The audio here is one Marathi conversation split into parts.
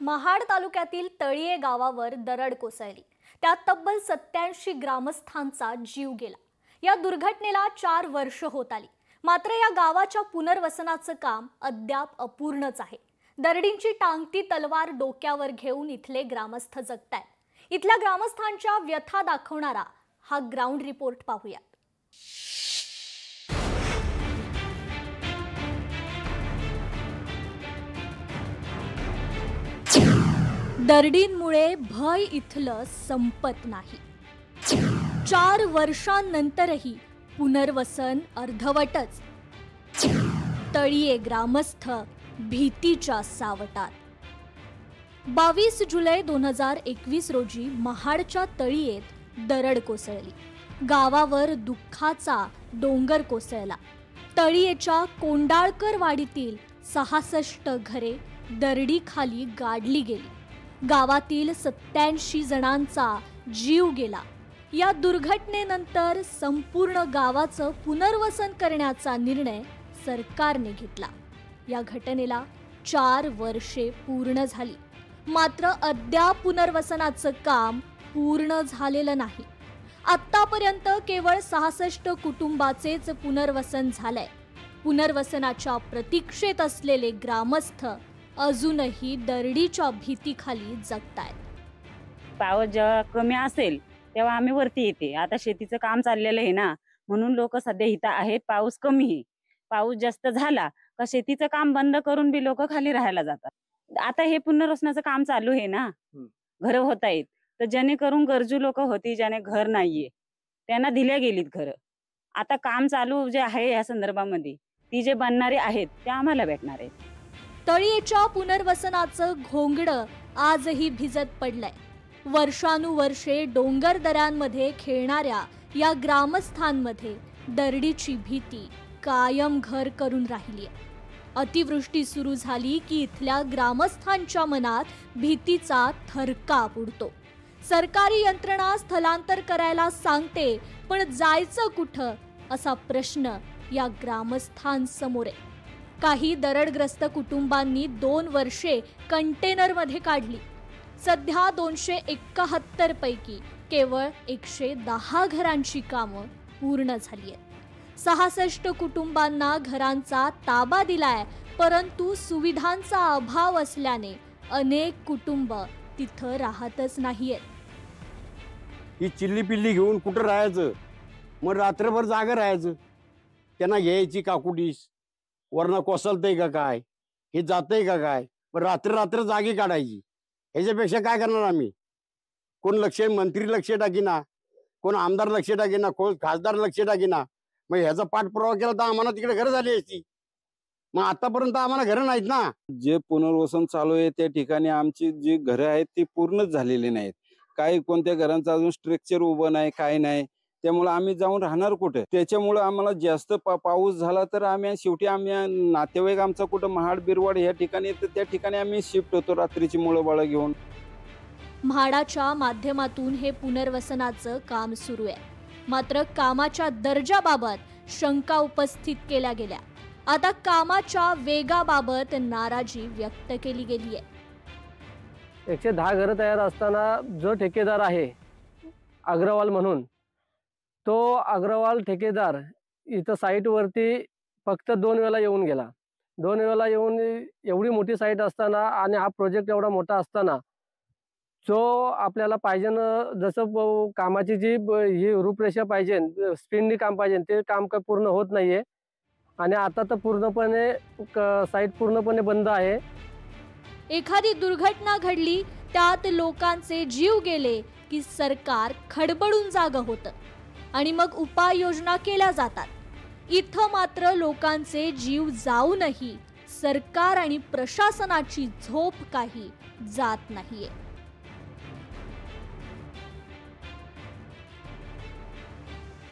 महाड तालुक्यातील तळीये गावावर दरड कोसळली। त्यात तब्बल 87 ग्रामस्थांचा जीव गेला। या दुर्घटनेला 4 वर्ष होत आली, मात्र या गावाच्या पुनर्वसनाचं काम अद्याप अपूर्णच आहे। दरडींची टांगती तलवार डोक्यावर घेऊन इथले ग्रामस्थ जगतायत। इथल्या ग्रामस्थांच्या व्यथा दाखवणारा हा ग्राउंड रिपोर्ट पाहूया। दरडींमुळे भय इथलं संपत नाही। 4 वर्षांनंतरही पुनर्वसन अर्धवटच। तळीये ग्रामस्थ भीतीच्या सावटात। 22 जुलै 2021 रोजी महाडच्या तळीयेत दरड कोसळली। गावावर दुःखाचा डोंगर कोसळला। तळीयेच्या कोंडाळकर वाडीतील 66 घरे दरडीखाली गाडली गेली। गावातील 87 जणांचा जीव गेला। या दुर्घटनेनंतर संपूर्ण गावाचं पुनर्वसन करण्याचा निर्णय सरकारने घेतला। या घटनेला 4 वर्षे पूर्ण झाली, मात्र अद्याप पुनर्वसनाचं काम पूर्ण झालेलं नाही। आतापर्यंत केवळ 66 कुटुंबाचेच पुनर्वसन झालंय। पुनर्वसनाच्या प्रतीक्षेत असलेले ग्रामस्थ अजूनही दरडीच्या भीतीखाली जगतायत। पाऊस जेव्हा कमी असेल तेव्हा आम्ही वरती येते। आता शेतीचं काम चाललेलं आहे ना, म्हणून लोक सध्या इथं आहेत। पाऊस कमी आहे, पाऊस जास्त झाला का शेतीचं काम बंद करून बी लोक खाली राहायला जातात। आता हे पुनर्वसनाचं काम चालू आहे ना, घर होत आहेत, तर जेणेकरून गरजू लोक होती, ज्याने घर नाहीये त्यांना दिल्या गेलीत घर। आता काम चालू जे आहे या संदर्भामध्ये ती जे बनणारे आहेत ते आम्हाला भेटणार आहेत। तळीयेच्या पुनर्वसनाचं घोंगडं आजही भिजत पडलंय। वर्षानुवर्षे डोंगर दऱ्यांमध्ये खेळणाऱ्या या ग्रामस्थांमध्ये दरडीची भीती कायम घर करून राहिलीय। अतिवृष्टी सुरू झाली की इथल्या ग्रामस्थांच्या मनात भीतीचा थरकाप उडतो। सरकारी यंत्रणा स्थलांतर करायला सांगते, पण जायचं कुठं असा प्रश्न या ग्रामस्थांसमोर आहे। काही दरडग्रस्त कुटुंबांनी 2 वर्षे कंटेनरमध्ये काढली। सध्या 271 पैकी केवळ 110 घरांची कामं पूर्ण झाली आहेत। 66 कुटुंबांना घरांचा ताबा दिलाय, परंतु सुविधांचा अभाव असल्याने अनेक कुटुंब तिथं राहतच नाहीयेत। ही चिल्ली पिल्ली घेऊन कुठं राहायचं, मग रात्रभर जागा राहायचं। त्यांना घ्यायची काकुटीस, वरनं कोसळतंय का काय, हे जातंय का काय, पण रात्र रात्र जागी काढायची। ह्याच्यापेक्षा काय करणार आम्ही? कोण मंत्री लक्ष टाकीना, कोण आमदार लक्ष टाकीना, कोण खासदार लक्ष टाकीना। मग ह्याचा पाठपुरावा केला तर आम्हाला तिकडे घरं झाली असती। मग आतापर्यंत आम्हाला घरं नाहीत ना। जे पुनर्वसन चालू आहे त्या ठिकाणी आमची जी घरं आहेत ती पूर्णच झालेली नाहीत। काही कोणत्या घरांचं अजून स्ट्रक्चर उभं नाही, काय नाही, त्यामुळे आम्ही जाऊन राहणार कुठे? त्याच्यामुळे आम्हाला जास्त पाऊस झाला तर शेवटी आम्ही नातेवाईक आमचा कुठं महाड बिरवाड या ठिकाणी तर त्या ठिकाणी आम्ही शिफ्ट होतो रात्रीची मुलं बाळं घेऊन। म्हाडाच्या माध्यमातून हे पुनर्वसनाचं काम सुरू आहे, मात्र कामाच्या दर्जाबाबत शंका उपस्थित केल्या गेल्या। आता कामाच्या वेगाबाबत नाराजी व्यक्त केली गेली आहे। 110 घरं तयार असताना जो ठेकेदार आहे अग्रवाल म्हणून, तो अग्रवाल ठेकेदार इथं साईटवरती फक्त 2 वेळा येऊन गेला। 2 वेळा येऊन एवढी मोठी साईट असताना आणि हा प्रोजेक्ट एवढा मोठा असताना जो आपल्याला पाहिजे जसं कामाची जी ही रूपरेषा पाहिजे, स्पीडनी काम पाहिजे, ते काम काही पूर्ण होत नाहीये। आणि आता तर पूर्णपणे साईट पूर्णपणे बंद आहे। एखादी दुर्घटना घडली, त्यात लोकांचे जीव गेले की सरकार खडबडून जागं होतं आणि मग उपाययोजना केल्या जातात। इथं मात्र लोकांचे जीव जाऊनही सरकार आणि प्रशासनाची झोप काही जात नाहीये।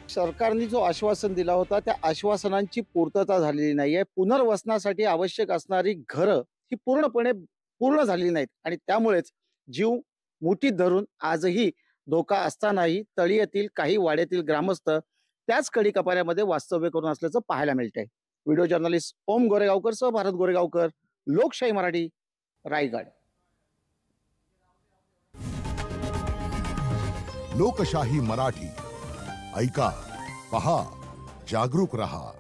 सरकारने जो आश्वासन दिला होता त्या आश्वासनांची पूर्तता झालेली नाहीये। पुनर्वसनासाठी आवश्यक असणारी घरं ही पूर्ण झालेली नाहीत आणि त्यामुळेच जीव मुठीत धरून आजही धोका असतानाही तळीयेतील काही वाड्यातील ग्रामस्थ त्याच कडेकपाऱ्यामध्ये वास्तव्य करून असल्याचं पाहायला मिळतंय। व्हिडिओ जर्नलिस्ट ओम गोरेगावकर सह भारत गोरेगावकर, लोकशाही मराठी, रायगड। लोकशाही मराठी ऐका, पहा, जागरूक रहा.